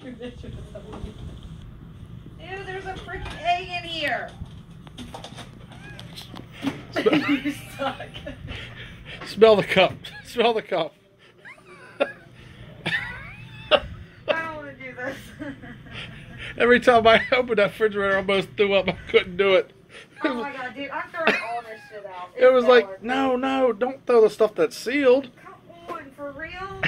Ew, there's a freaking egg in here. You suck. Smell the cup. Smell the cup. I don't want to do this. Every time I opened that refrigerator, I almost threw up. I couldn't do it. Oh my god, dude, I'm throwing all this shit out. It was like, no, don't throw the stuff that's sealed. Come on, for real?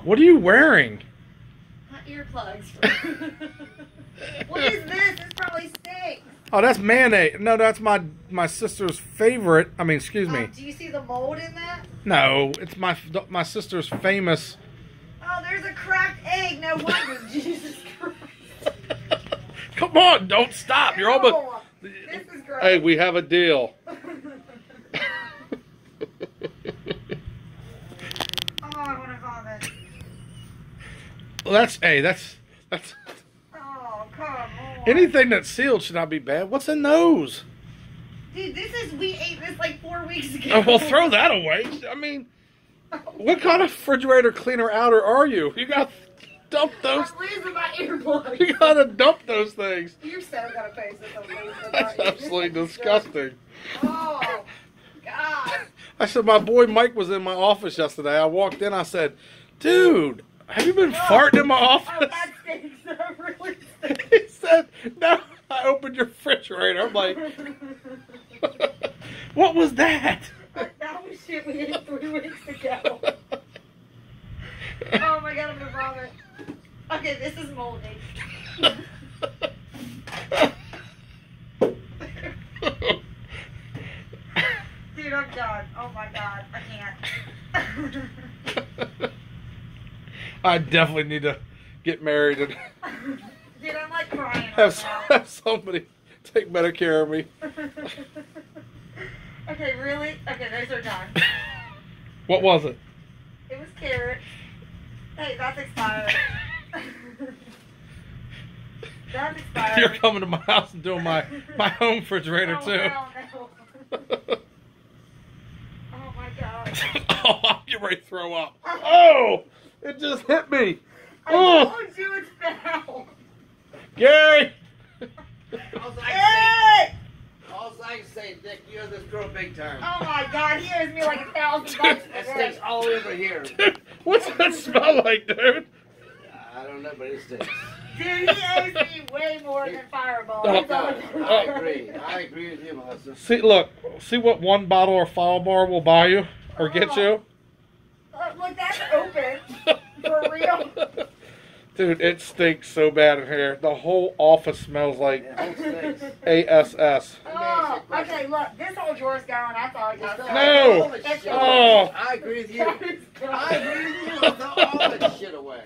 What are you wearing? Not earplugs. What is this? This probably stinks. Oh, that's mayonnaise. No, that's my sister's favorite. I mean, excuse me. Do you see the mold in that? No, it's my sister's famous. Oh, there's a cracked egg. No wonder. Jesus Christ. Come on, don't stop. You're almost. This is gross. Hey, we have a deal. Oh, I want to vomit. Well, that's. Oh, come on. Anything that's sealed should not be bad. What's in those? Dude, we ate this like 4 weeks ago. Oh, well, throw that away. I mean, what kind of refrigerator cleaner outer are you? You got to dump those. I'm losing my earplugs. You got to dump those things. You're so gonna face this. I'm losing That's my absolutely disgusting. Oh, God. I said, my boy Mike was in my office yesterday. I walked in, I said, dude, have you been farting in my office? Oh, that stinks. That really stinks. He said, no, I opened your refrigerator. I'm like, what was that? That was shit we ate 3 weeks ago. Oh my god, I'm gonna vomit. Okay, this is moldy. Dude, I'm done. Oh my god, I can't. I definitely need to get married and Dude, I'm like crying. have somebody take better care of me. Okay, really? Okay, those are done. What was it? It was carrots. Hey, that's expired. That's expired. You're coming to my house and doing my home refrigerator too. Hell no. Oh my god. Oh, I'm getting ready to throw up. Oh, it just hit me. I Oh, told you it's foul. Gary. Hey! All I can say, Dick, you owe this girl big time. Oh my god, he owes me like $1,000 That for stinks this. all over here. Dude, what's that smell like, dude? I don't know, but it stinks. Dude, he owes me way more than Fireball. Oh, That's all. I agree. I agree with you, Melissa. See what one bottle of Firebar will buy you or get you? Look, that's open. For real. Dude, it stinks so bad in here. The whole office smells like It stinks. ASS. Oh, okay, look, this whole drawer's going. That's all I got. No. It's Oh. I agree with you. That is gone. I agree with you. Throw all that shit away.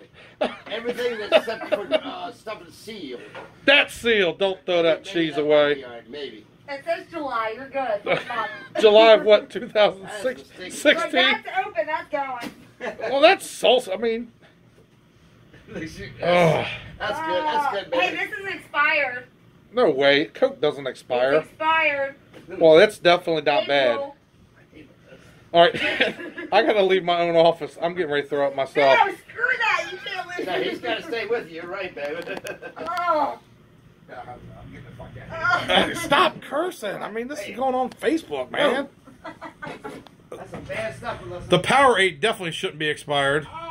Everything that's except for stuff that's sealed. That's sealed. Don't throw that Maybe cheese that might away. be all right, maybe. It says July. You're good. It's fine. July of what, Look, 2016? that's open. That's going. Well, that's salsa. I mean, That's good. oh, That's good, Hey, baby. this is expired. no way. Coke doesn't expire. It's expired. Well, that's definitely not bad. April. All right, I gotta leave my own office. I'm getting ready to throw up myself. No, screw that. You can't live No, he's got to stay with you. You're right, baby. Oh. I'm getting the fuck out of here. Stop cursing. I mean, this is going on Facebook, man. That's some bad stuff, Melissa. The Powerade definitely shouldn't be expired. Oh.